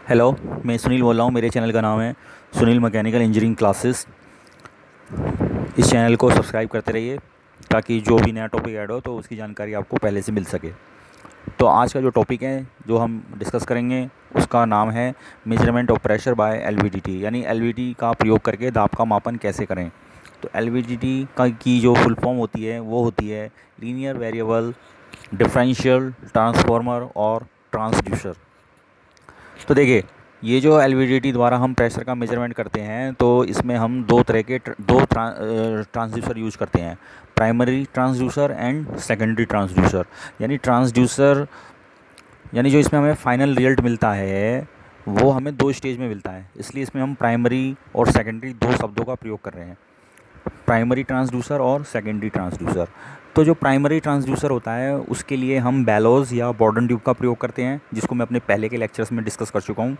Hello. मैं सुनील बोल रहा हूँ। मेरे चैनल का नाम है सुनील मैकेनिकल इंजीनियरिंग क्लासेस। इस चैनल को सब्सक्राइब करते रहिए ताकि जो भी नया टॉपिक ऐड हो तो उसकी जानकारी आपको पहले से मिल सके। तो आज का जो टॉपिक है जो हम डिस्कस करेंगे उसका नाम है measurement of pressure by LVDT, यानी एलवीडीटी का प्रयोग करके दाब का मापन कैसे करें। तो एलवीडीटी का की जो फुल फॉर्म होती है वो होती है लीनियर वेरिएबल डिफरेंशियल ट्रांसफार्मर और ट्रांसड्यूसर। तो देखिए, ये जो एलवीडीटी द्वारा हम प्रेशर का मेजरमेंट करते हैं तो इसमें हम दो तरह के दो ट्रांसड्यूसर यूज करते हैं, primary transducer and secondary transducer. यानी ट्रांसड्यूसर यानी जो इसमें हमें फाइनल रिजल्ट मिलता है वो हमें दो स्टेज में मिलता है, इसलिए इसमें हम प्राइमरी और सेकेंडरी दो शब्दों का प्रयोग कर रहे हैं, प्राइमरी ट्रांसड्यूसर और सेकेंडरी ट्रांसड्यूसर। तो जो प्राइमरी ट्रांसड्यूसर होता है उसके लिए हम बेलोज या बॉर्डन ट्यूब का प्रयोग करते हैं, जिसको मैं अपने पहले के लेक्चर्स में डिस्कस कर चुका हूँ।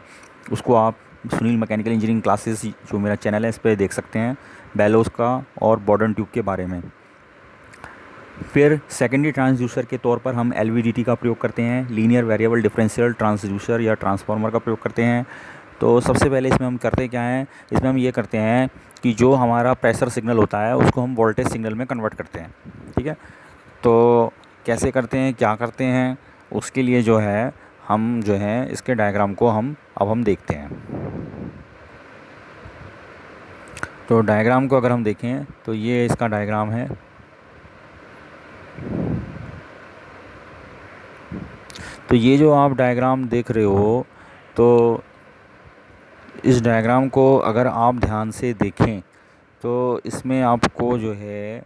उसको आप सुनील मैकेनिकल इंजीनियरिंग क्लासेस जो मेरा चैनल है इस पर देख सकते हैं, बेलोज का और बॉर्डन ट्यूब के बारे में। फिर सेकेंडरी ट्रांसड्यूसर के तौर पर हम एलवीडीटी का प्रयोग करते हैं, लीनियर वेरिएबल डिफरेंशियल ट्रांसड्यूसर या ट्रांसफार्मर का प्रयोग करते हैं। तो सबसे पहले इसमें हम करते क्या हैं, इसमें हम ये करते हैं कि जो हमारा प्रेशर सिग्नल होता है उसको हम वोल्टेज सिग्नल में कन्वर्ट करते हैं। ठीक है, तो कैसे करते हैं, क्या करते हैं, उसके लिए जो है हम जो है इसके डायग्राम को हम देखते हैं। तो डायग्राम को अगर हम देखें तो ये इसका डायग्राम है। तो ये जो आप डायग्राम देख रहे हो, तो इस डायग्राम को अगर आप ध्यान से देखें तो इसमें आपको जो है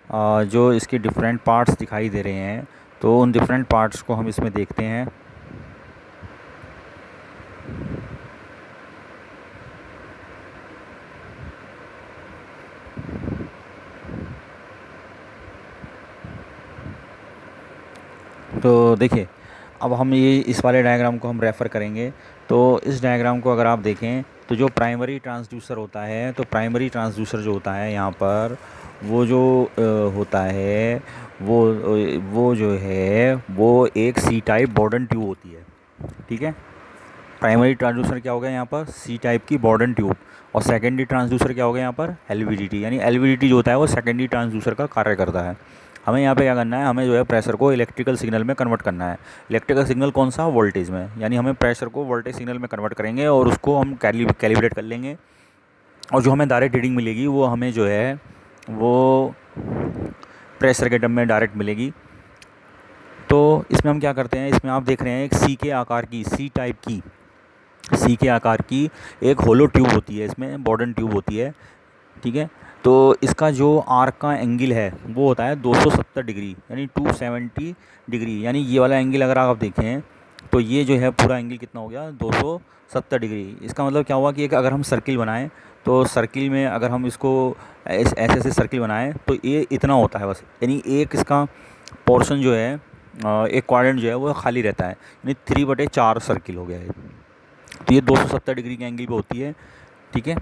जो इसके डिफरेंट पार्ट्स दिखाई दे रहे हैं, तो उन डिफरेंट पार्ट्स को हम इसमें देखते हैं। तो देखिए, अब हम ये इस वाले डायग्राम को हम रेफ़र करेंगे। तो इस डायग्राम को अगर आप देखें तो जो प्राइमरी ट्रांसड्यूसर होता है, तो प्राइमरी ट्रांसड्यूसर जो होता है यहाँ पर वो जो होता है वो जो है वो एक सी टाइप बॉर्डन ट्यूब होती है। ठीक है, प्राइमरी ट्रांसड्यूसर क्या हो गया यहाँ पर, सी टाइप की बॉर्डन ट्यूब। और सेकेंडरी ट्रांसड्यूसर क्या हो गया यहाँ पर, एलवीडीटी। यानी एलवीडीटी जो होता है वो सेकेंडरी ट्रांसड्यूसर का कार्य करता है। हमें यहाँ पे क्या करना है, हमें जो है प्रेशर को इलेक्ट्रिकल सिग्नल में कन्वर्ट करना है। इलेक्ट्रिकल सिग्नल कौन सा, वोल्टेज में। यानी हमें प्रेशर को वोल्टेज सिग्नल में कन्वर्ट करेंगे और उसको हम कैलिब्रेट कर लेंगे, और जो हमें डायरेक्ट रीडिंग मिलेगी वो हमें जो है वो प्रेशर के टर्म में डायरेक्ट मिलेगी। तो इसमें हम क्या करते हैं, इसमें आप देख रहे हैं एक सी के आकार की, सी टाइप की, सी के आकार की एक होलो ट्यूब होती है, इसमें बॉर्डन ट्यूब होती है। ठीक है, तो इसका जो आर्क का एंगल है वो होता है 270 डिग्री, यानी 270 डिग्री। यानी ये वाला एंगल अगर आप देखें तो ये जो है पूरा एंगल कितना हो गया, 270 डिग्री। इसका मतलब क्या हुआ कि एक अगर हम सर्किल बनाएं तो सर्किल में अगर हम इसको ऐसे ऐसे सर्किल बनाएं तो ये इतना होता है बस, यानी एक इसका पोर्शन जो है एक क्वाड्रेंट जो है वो खाली रहता है, यानी 3/4 सर्किल हो गया है। तो ये 270 डिग्री के एंगल पे होती है। ठीक है,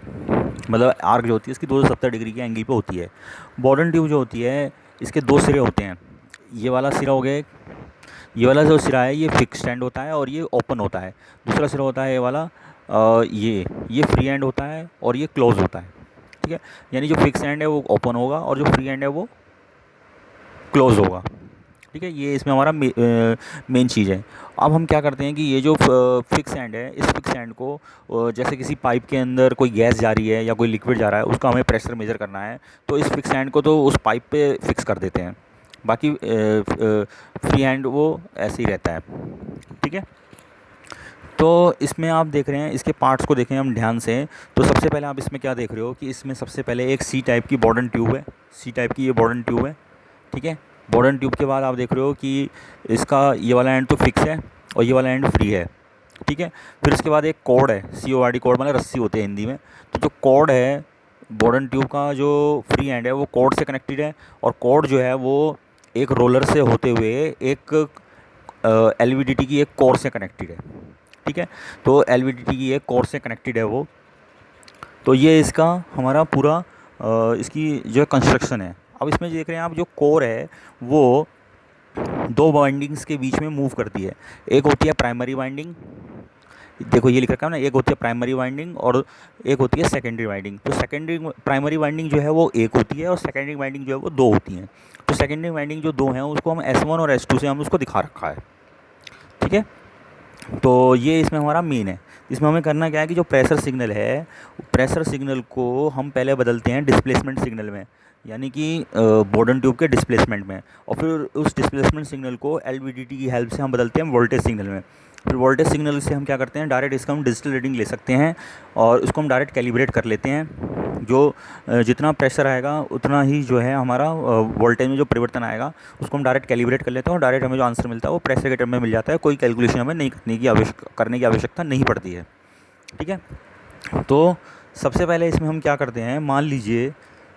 मतलब आर्क जो होती है इसकी 270 डिग्री के एंगल पे होती है। बॉर्डन ट्यूब जो होती है इसके दो सिरे होते हैं, ये वाला सिरा हो गया एक, ये वाला जो सिरा है ये फिक्स एंड होता है और ये ओपन होता है। दूसरा सिरा होता है ये वाला, ये फ्री एंड होता है और ये क्लोज होता है। ठीक है, यानी जो फिक्स एंड है वो ओपन होगा और जो फ्री एंड है वो क्लोज होगा। ठीक है, ये इसमें हमारा मेन चीज़ है। अब हम क्या करते हैं कि ये जो फिक्स एंड है, इस फिक्स एंड को जैसे किसी पाइप के अंदर कोई गैस जा रही है या कोई लिक्विड जा रहा है, उसका हमें प्रेशर मेज़र करना है, तो इस फिक्स एंड को तो उस पाइप पे फिक्स कर देते हैं। बाकी फ्री हैंड वो ऐसे ही रहता है। ठीक है, तो इसमें आप देख रहे हैं, इसके पार्ट्स को देखें हम ध्यान से। तो सबसे पहले आप इसमें क्या देख रहे हो कि इसमें सबसे पहले एक सी टाइप की बॉर्डन ट्यूब है, सी टाइप की ये बॉर्डन ट्यूब है। ठीक है, बॉर्डन ट्यूब के बाद आप देख रहे हो कि इसका ये वाला एंड तो फिक्स है और ये वाला एंड फ्री है। ठीक है, फिर उसके बाद एक कॉर्ड है, CORD कॉर्ड, मतलब रस्सी होती है हिंदी में। तो जो कॉर्ड है बॉर्डन ट्यूब का, जो फ्री एंड है वो कॉर्ड से कनेक्टेड है, और कॉर्ड जो है वो एक रोलर से होते हुए एक LVDT की एक कोर से कनेक्टेड है। ठीक है, तो LVDT की एक कोर से कनेक्टेड है वो। तो ये इसका हमारा पूरा इसकी जो कंस्ट्रक्शन है। अब इसमें देख रहे हैं आप, जो कोर है वो दो वाइंडिंग्स के बीच में मूव करती है। एक होती है प्राइमरी वाइंडिंग, देखो ये लिख रखा है ना, एक होती है प्राइमरी वाइंडिंग और एक होती है सेकेंडरी वाइंडिंग। तो सेकेंडरी प्राइमरी वाइंडिंग जो है वो एक होती है और सेकेंडरी वाइंडिंग जो है वो दो होती हैं। तो सेकेंडरी वाइंडिंग जो दो हैं उसको हम S1 और S2 से हम उसको दिखा रखा है, ठीक है। तो ये इसमें हमारा मेन है। इसमें हमें करना क्या है कि जो प्रेशर सिग्नल है, प्रेशर सिग्नल को हम पहले बदलते हैं डिस्प्लेसमेंट सिग्नल में, यानी कि बोर्डन ट्यूब के डिस्प्लेसमेंट में, और फिर उस डिस्प्लेसमेंट सिग्नल को एलवीडीटी की हेल्प से हम बदलते हैं वोल्टेज सिग्नल में। फिर वोल्टेज सिग्नल से हम क्या करते हैं, डायरेक्ट इसका हम डिजिटल रीडिंग ले सकते हैं और उसको हम डायरेक्ट कैलिब्रेट कर लेते हैं। जो जितना प्रेशर आएगा उतना ही जो है हमारा वोल्टेज में जो परिवर्तन आएगा उसको हम डायरेक्ट कैलिब्रेट कर लेते हैं और डायरेक्ट हमें जो आंसर मिलता है वो प्रेशर के टर्म में मिल जाता है। कोई कैलकुलेशन हमें नहीं करने की आवश्यकता नहीं पड़ती है, ठीक है। तो सबसे पहले इसमें हम क्या करते हैं, मान लीजिए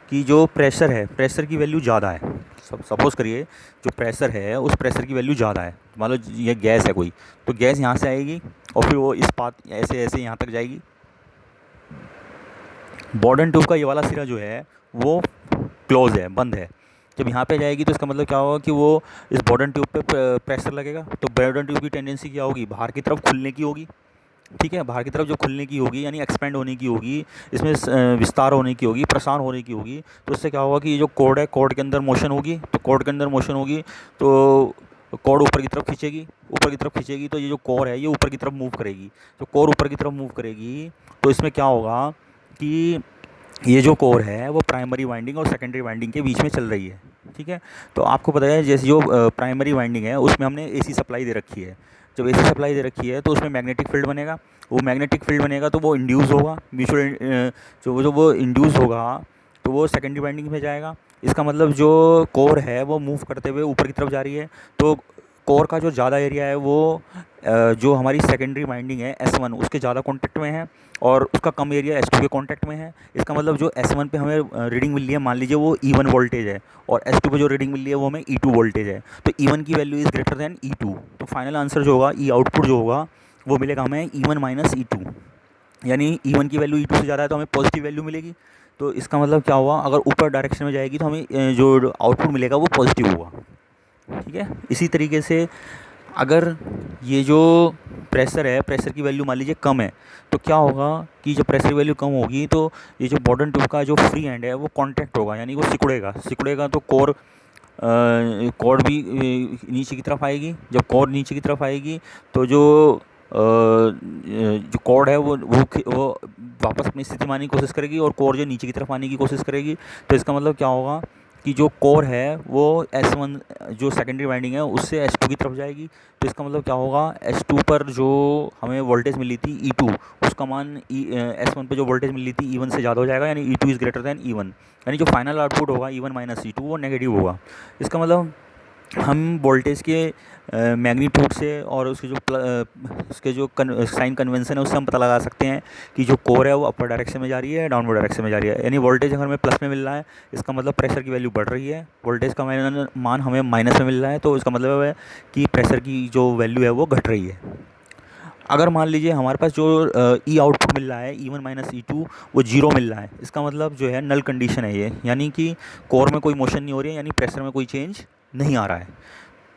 कि जो प्रेशर है, प्रेशर की वैल्यू ज़्यादा है। सपोज़ करिए जो प्रेशर है उस प्रेशर की वैल्यू ज़्यादा है। मान लो ये गैस है कोई, तो गैस यहाँ से आएगी और फिर वो इस पाथ ऐसे ऐसे यहाँ तक जाएगी। बॉर्डन ट्यूब का ये वाला सिरा जो है वो क्लोज है, बंद है। जब यहाँ पे जाएगी तो इसका मतलब क्या होगा कि वो इस बॉर्डन ट्यूब पे प्रेशर लगेगा, तो बॉर्डन ट्यूब की टेंडेंसी क्या होगी, बाहर की तरफ खुलने की होगी, ठीक है। बाहर की तरफ जो खुलने की होगी यानी एक्सपेंड होने की होगी, इसमें विस्तार होने की होगी, प्रसार होने की होगी। तो इससे क्या होगा कि ये जो कॉर्ड है, कॉर्ड के अंदर मोशन होगी, तो कॉर्ड के अंदर मोशन होगी तो कॉर्ड ऊपर की तरफ खींचेगी, ऊपर की तरफ खींचेगी तो ये जो कोर है ये ऊपर की तरफ मूव करेगी। तो कोर ऊपर की तरफ मूव करेगी तो इसमें क्या होगा कि ये जो कोर है वो प्राइमरी वाइंडिंग और सेकेंडरी वाइंडिंग के बीच में चल रही है, ठीक है। तो आपको पता है जैसे जो प्राइमरी वाइंडिंग है उसमें हमने एसी सप्लाई दे रखी है। जब एसी सप्लाई दे रखी है तो उसमें मैग्नेटिक फील्ड बनेगा। वो मैग्नेटिक फील्ड बनेगा तो वो इंड्यूस होगा, म्यूचुअल जो वो इंड्यूस होगा तो वो सेकेंडरी वाइंडिंग में जाएगा। इसका मतलब जो कोर है वो मूव करते हुए ऊपर की तरफ जा रही है, तो कोर का जो ज़्यादा एरिया है वो जो हमारी सेकेंडरी वाइंडिंग है S1 उसके ज़्यादा कॉन्टैक्ट में है और उसका कम एरिया S2 के कॉन्टैक्ट में है। इसका मतलब जो S1 पे हमें रीडिंग मिल रही है, मान लीजिए वो E1 वोल्टेज है, और S2 पे जो रीडिंग मिल रही है वो हमें E2 वोल्टेज है। तो E1 की value is greater than E2। तो फाइनल आंसर जो होगा, ई आउटपुट जो होगा वो मिलेगा हमें E1 माइनस E2, यानी E1 की वैल्यू E2 से ज़्यादा है तो हमें पॉजिटिव वैल्यू मिलेगी। तो इसका मतलब क्या हुआ, अगर ऊपर डायरेक्शन में जाएगी तो हमें जो आउटपुट मिलेगा वो पॉजिटिव होगा, ठीक है। इसी तरीके से अगर ये जो प्रेशर है, प्रेशर की वैल्यू मान लीजिए कम है, तो क्या होगा कि जब प्रेशर की वैल्यू कम होगी तो ये जो बॉर्डन ट्यूब का जो फ्री एंड है वो कॉन्टैक्ट होगा, यानी वो सिकुड़ेगा। सिकुड़ेगा तो कोर कॉर्ड भी नीचे की तरफ आएगी। जब कॉर्ड नीचे की तरफ आएगी तो जो कॉर्ड है वो वापस अपनी स्थिति में आने की कोशिश करेगी और कोर जो नीचे की तरफ आने की कोशिश करेगी। तो इसका मतलब क्या होगा कि जो कोर है वो S1 जो सेकेंडरी वाइंडिंग है उससे S2 की तरफ जाएगी। तो इसका मतलब क्या होगा, S2 पर जो हमें वोल्टेज मिली थी E2, उसका मान S1 पे जो वोल्टेज मिली थी E1 से ज़्यादा हो जाएगा, यानी E2 is greater than E1। यानी जो फाइनल आउटपुट होगा E1 माइनस E2 वो नेगेटिव होगा। इसका मतलब हम वोल्टेज के मैग्नीट्यूड से और उसके जो साइन कन्वेंशन है उससे हम पता लगा सकते हैं कि जो कोर है वो अपर डायरेक्शन में जा रही है या डाउनवर्ड डायरेक्शन में जा रही है। यानी वोल्टेज अगर हमें प्लस में मिल रहा है इसका मतलब प्रेशर की वैल्यू बढ़ रही है, वोल्टेज का मान हमें माइनस में मिल रहा है तो इसका मतलब है कि प्रेशर की जो वैल्यू है वो घट रही है। अगर मान लीजिए हमारे पास जो ई आउटपुट मिल रहा है E1 माइनस E2 वो जीरो मिल रहा है, इसका मतलब जो है नल कंडीशन है ये, यानी कि कोर में कोई मोशन नहीं हो रही है, यानी प्रेशर में कोई चेंज नहीं आ रहा है।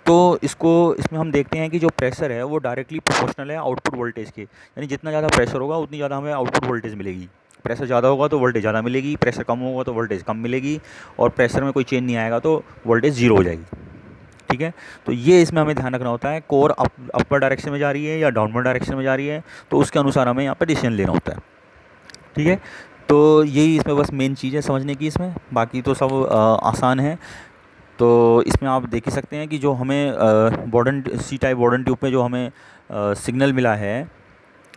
तो इसमें हम देखते हैं कि जो प्रेशर है वो डायरेक्टली प्रोपोर्शनल है आउटपुट वोल्टेज के, यानी जितना ज़्यादा प्रेशर होगा उतनी ज़्यादा हमें आउटपुट वोल्टेज मिलेगी। प्रेशर ज़्यादा होगा तो वोल्टेज ज़्यादा मिलेगी, प्रेशर कम होगा तो वोल्टेज कम मिलेगी, और प्रेशर में कोई चेंज नहीं आएगा तो वोल्टेज जीरो हो जाएगी, ठीक है। तो ये इसमें हमें ध्यान रखना होता है, कोर अपर डायरेक्शन में जा रही है या डाउनवर्ड डायरेक्शन में जा रही है, तो उसके अनुसार हमें यहाँ पर डिसीजन लेना होता है, ठीक है। तो यही इसमें बस मेन चीज़ है समझने की इसमें, बाकी तो सब आसान है। तो इसमें आप देख ही सकते हैं कि जो हमें बॉर्डन सी टाइप बॉर्डन ट्यूब में जो हमें सिग्नल मिला है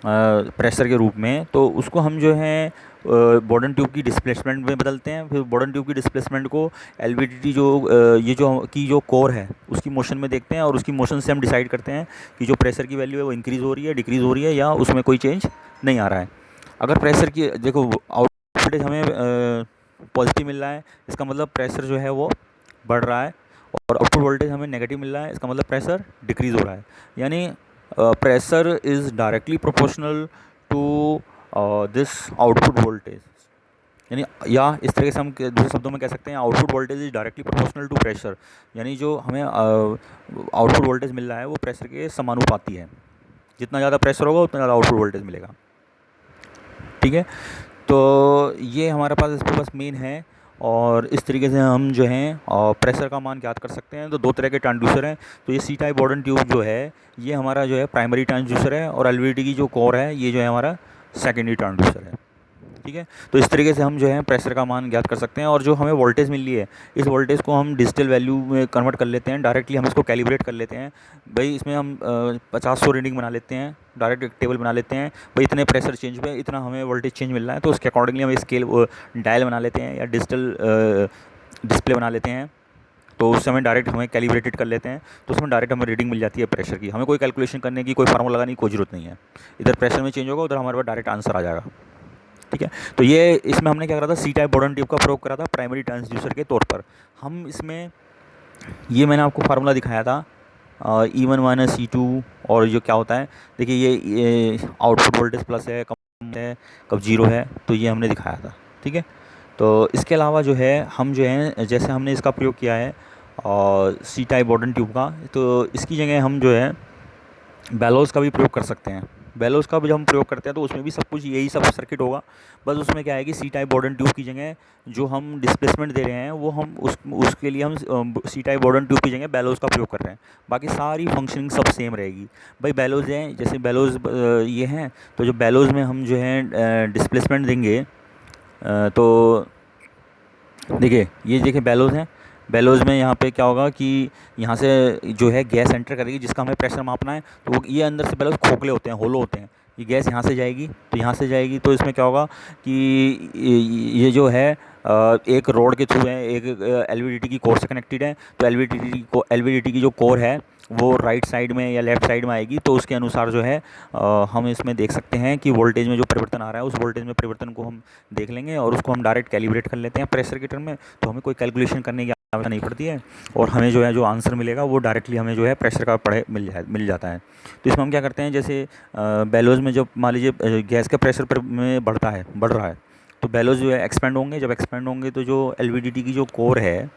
प्रेशर के रूप में, तो उसको हम जो है बॉर्डन ट्यूब की डिस्प्लेसमेंट में बदलते हैं। फिर बॉर्डन ट्यूब की डिस्प्लेसमेंट को एलवीडीटी ये जो कोर है उसकी मोशन में देखते हैं, और उसकी मोशन से हम डिसाइड करते हैं कि जो प्रेशर की वैल्यू है वो इंक्रीज़ हो रही है, डिक्रीज़ हो रही है, या उसमें कोई चेंज नहीं आ रहा है। अगर प्रेशर की देखो आउटपुट वोल्टेज हमें पॉजिटिव मिल रहा है, इसका मतलब प्रेशर जो है वो बढ़ रहा है, और आउटपुट वोल्टेज हमें नेगेटिव मिल रहा है, इसका मतलब प्रेशर डिक्रीज़ हो रहा है। यानी pressure is directly proportional to this output voltage, यानी या इस तरह से हम दूसरे शब्दों में कह सकते हैं output voltage is directly proportional to pressure, यानी जो हमें आउटपुट वोल्टेज मिल रहा है वो प्रेशर के समानुपाती है। जितना ज़्यादा प्रेशर होगा उतना ज़्यादा आउटपुट वोल्टेज मिलेगा। ठीक है, तो ये हमारे पास इस पर बस मेन है। और इस तरीके से हम जो हैं और प्रेशर का मान ज्ञात कर सकते हैं। तो दो तरह के ट्रांसड्यूसर हैं। तो ये सी टाइप बॉर्डन ट्यूब जो है ये हमारा जो है प्राइमरी ट्रांसड्यूसर है, और एलवीडी की जो कोर है ये जो है हमारा सेकेंडरी ट्रांसड्यूसर है। ठीक है, तो इस तरीके से हम जो है प्रेशर का मान ज्ञात कर सकते हैं। और जो हमें वोल्टेज मिल रही है इस वोल्टेज को हम डिजिटल वैल्यू में कन्वर्ट कर लेते हैं, डायरेक्टली हम इसको कैलिब्रेट कर लेते हैं। भाई इसमें हम 50-100 रीडिंग बना लेते हैं, डायरेक्ट एक टेबल बना लेते हैं, भाई इतने प्रेशर चेंज पे इतना हमें वोल्टेज चेंज मिल रहा है, तो उसके अकॉर्डिंगली हम स्केल डायल बना लेते हैं या डिजिटल डिस्प्ले बना लेते हैं। तो उस समय डायरेक्ट हमें कैलिब्रेटेड कर लेते हैं, तो उसमें डायरेक्ट हमें रीडिंग मिल जाती है प्रेशर की। हमें कोई कैलकुलेशन करने की, कोई फार्मूला लगाने की कोई ज़रूरत नहीं है। इधर प्रेशर में चेंज होगा, उधर हमारे पास डायरेक्ट आंसर आ जाएगा। ठीक है, तो ये इसमें हमने क्या करा था, सी टाइप बॉर्डन ट्यूब का प्रयोग करा था प्राइमरी ट्रांसड्यूसर के तौर पर। हम इसमें ये मैंने आपको फार्मूला दिखाया था E1 माइनस E2, और जो क्या होता है देखिए ये आउटपुट वोल्टेज प्लस है, कम है, कब जीरो है, तो ये हमने दिखाया था। ठीक है, तो इसके अलावा जो है हम जो है जैसे हमने इसका प्रयोग किया है और सी टाइप बॉर्डन ट्यूब का, तो इसकी जगह हम जो है बेलोस का भी प्रयोग कर सकते हैं। बेलोस का भी जब हम प्रयोग करते हैं तो उसमें भी सब कुछ यही सब सर्किट होगा, बस उसमें क्या है कि सी टाइप बॉर्डन ट्यूब की जगह जो हम डिस्प्लेसमेंट दे रहे हैं वो हम उसके लिए हम सी टाइप बॉर्डन ट्यूब की जगह बेलोस का प्रयोग कर रहे हैं। बाकी सारी फंक्शनिंग सब सेम रहेगी। भाई बेलोज हैं, जैसे बेलोज ये हैं, तो जो बेलोज में हम जो है डिस्प्लेसमेंट देंगे, तो देखिए ये देखिए बेलोज हैं। बेलोज में यहाँ पे क्या होगा कि यहाँ से जो है गैस एंटर करेगी जिसका हमें प्रेशर मापना है, तो वो ये अंदर से बेलोज खोखले होते हैं, होलो होते हैं। ये गैस यहाँ से जाएगी, तो यहाँ से जाएगी, तो इसमें क्या होगा कि ये जो है एक रोड के थ्रू है, एक एलवीडीटी की कोर से कनेक्टेड है। तो एलवीडीटी की जो कोर है वो राइट साइड में या लेफ़्ट साइड में आएगी, तो उसके अनुसार जो है हम इसमें देख सकते हैं कि वोल्टेज में जो परिवर्तन आ रहा है उस वोल्टेज में परिवर्तन को हम देख लेंगे, और उसको हम डायरेक्ट कैलिब्रेट कर लेते हैं प्रेशर के टर्म में। तो हमें कोई कैलकुलेशन करने की आवश्यकता नहीं पड़ती है, और हमें जो है जो आंसर मिलेगा वो डायरेक्टली हमें जो है प्रेशर का पढ़े मिल जाता है। तो इसमें हम क्या करते हैं, जैसे बेलोज में जब मान लीजिए गैस का प्रेशर पर में बढ़ रहा है, तो बेलोज जो है एक्सपेंड होंगे। जब एक्सपेंड होंगे तो जो एलवीडीटी की जो कोर है,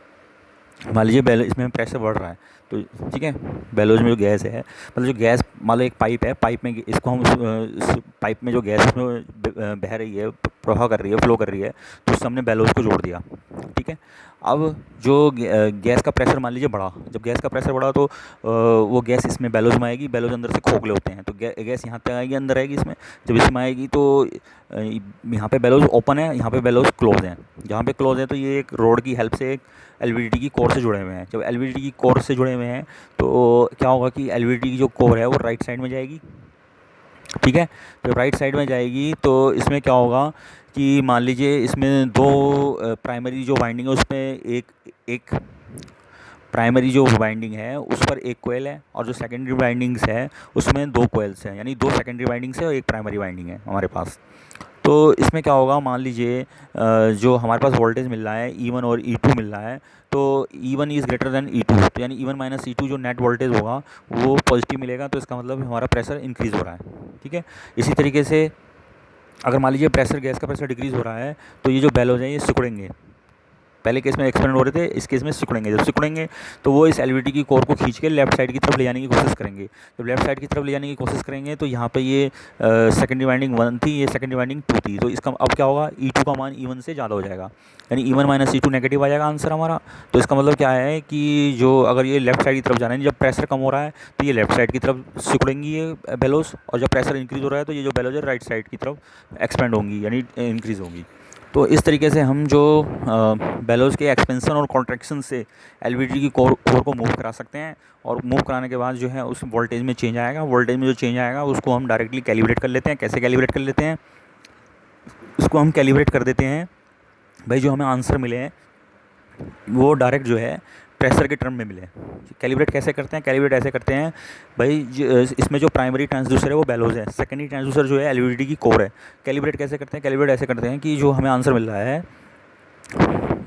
मान लीजिए इसमें प्रेशर बढ़ रहा है, तो ठीक है बेलोज में जो गैस है, मतलब जो गैस मान लो एक पाइप है, पाइप में इसको हम उस पाइप में जो गैस उसमें बह रही है, प्रवाह कर रही है, फ्लो कर रही है, तो उससे हमने बेलोज को जोड़ दिया। ठीक है, अब जो गैस का प्रेशर मान लीजिए बढ़ा, जब गैस का प्रेशर बढ़ा तो वो गैस इसमें बेलोज में आएगी। बेलोज अंदर से खोखले होते हैं, तो गैस यहाँ तक आएगी, अंदर आएगी इसमें। जब इसमें आएगी तो यहाँ पे बेलोज ओपन है, यहाँ पे बेलोज क्लोज हैं। जहाँ पे क्लोज है तो ये एक रोड की हेल्प से एक एलवीडीटी की कोर से जुड़े हुए हैं। जब एलवीडीटी की कोर से जुड़े हुए हैं तो क्या होगा कि एलवीडीटी की जो कोर है वो राइट साइड में जाएगी। ठीक है, तो राइट साइड में जाएगी तो इसमें क्या होगा कि मान लीजिए इसमें दो प्राइमरी जो वाइंडिंग है उसमें एक प्राइमरी जो वाइंडिंग है उस पर एक कोयल है, और जो सेकेंडरी वाइंडिंग्स है उसमें दो कोयल्स हैं, यानी दो सेकेंडरी वाइंडिंग्स है और एक प्राइमरी वाइंडिंग है हमारे पास। तो इसमें क्या होगा, मान लीजिए जो हमारे पास वोल्टेज मिल रहा है E1 और E2 मिल रहा है, तो E1 is greater than E2, तो यानी E1 माइनस E2 जो नेट वोल्टेज होगा वो पॉजिटिव मिलेगा, तो इसका मतलब हमारा प्रेशर इंक्रीज़ हो रहा है। ठीक है, इसी तरीके से अगर मान लीजिए गैस का प्रेशर डिक्रीज़ हो रहा है, तो ये जो बेलोज हैं ये सिकुड़ेंगे। पहले केस में एक्सपेंड हो रहे थे, इस केस में सिकुड़ेंगे। जब सिकुड़ेंगे तो वो इस एलवीडी की कोर को खींच के लेफ्ट साइड की तरफ ले जाने की कोशिश करेंगे। जब लेफ्ट साइड की तरफ ले जाने की कोशिश करेंगे तो यहाँ पे ये सेकेंडरी वाइंडिंग 1 थी, ये सेकेंडरी वाइंडिंग 2 थी, तो इसका अब क्या होगा, E2 का मान E1 से ज़्यादा हो जाएगा, यानी E1 माइनस E2 नेगेटिव आ जाएगा आंसर हमारा। तो इसका मतलब क्या है कि जो अगर ये लेफ्ट साइड की तरफ जा रहे हैं, जब प्रेशर कम हो रहा है तो ये लेफ्ट साइड की तरफ सिकुड़ेंगी ये बेलोस, और जब प्रेशर इंक्रीज़ हो रहा है तो ये जो बेलोज है राइट साइड की तरफ एक्सपेंड होंगी, यानी इंक्रीज़ होंगी। तो इस तरीके से हम जो बेलोज के एक्सपेंसन और कॉन्ट्रैक्शन से एलवीडी की कोर को मूव करा सकते हैं, और मूव कराने के बाद जो है उस वोल्टेज में चेंज आएगा। वोल्टेज में जो चेंज आएगा उसको हम डायरेक्टली कैलिब्रेट कर लेते हैं। कैसे कैलिब्रेट कर लेते हैं, उसको हम कैलिब्रेट कर देते हैं, भाई जो हमें आंसर मिले हैं वो डायरेक्ट जो है प्रेशर के टर्म में मिले। कैलिब्रेट कैसे करते हैं, कैलिब्रेट ऐसे करते हैं भाई, इसमें जो प्राइमरी ट्रांसड्यूसर है वो बेलोज है, सेकेंडरी ट्रांसड्यूसर जो है एलवीडी की कोर है। कैलिब्रेट कैसे करते हैं, कैलिब्रेट ऐसे करते हैं कि जो हमें आंसर मिल रहा है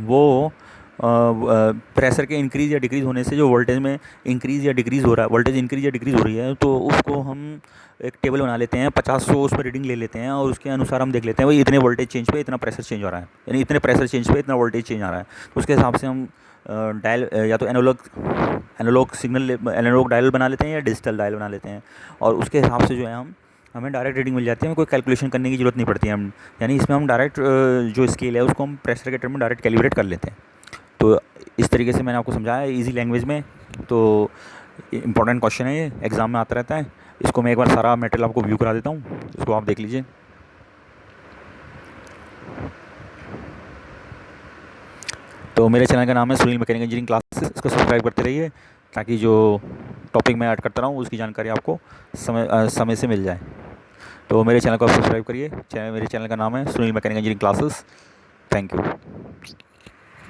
वो प्रेशर के इंक्रीज़ या डिक्रीज़ होने से जो वोल्टेज में इंक्रीज़ या डिक्रीज़ हो रहा है, वोल्टेज इंक्रीज़ या डिक्रीज़ हो रही है, तो उसको हम एक टेबल बना लेते हैं, 50-100 उसमें रीडिंग ले लेते हैं, और उसके अनुसार हम देख लेते हैं भाई इतने वोल्टेज चेंज पे इतना प्रेशर चेंज हो रहा है, यानी इतने प्रेशर चेंज पे इतना वोल्टेज चेंज आ रहा है। तो उसके हिसाब से हम डायल या तो एनालॉग सिग्नल एनालॉग डायल बना लेते हैं या डिजिटल डायल बना लेते हैं, और उसके हिसाब से जो है हमें डायरेक्ट रीडिंग मिल जाती है, हमें कोई कैलकुलेशन करने की ज़रूरत नहीं पड़ती है। हम यानी इसमें हम डायरेक्ट जो स्केल है उसको हम प्रेशर के टर्म में डायरेक्ट कैलिब्रेट कर लेते हैं। तो इस तरीके से मैंने आपको समझाया इजी लैंग्वेज में। तो इंपॉर्टेंट क्वेश्चन है, ये एग्ज़ाम में आता रहता है। इसको मैं एक बार सारा मटेरियल आपको व्यू करा देता हूँ, इसको आप देख लीजिए। तो मेरे चैनल का नाम है सुनील मैकेनिकल इंजीनियरिंग क्लासेस, इसको सब्सक्राइब करते रहिए ताकि जो टॉपिक मैं ऐड करता रहूँ उसकी जानकारी आपको समय से मिल जाए। तो मेरे चैनल को आप सब्सक्राइब करिए। मेरे चैनल का नाम है Sunil mechanical engineering classes. Thank you.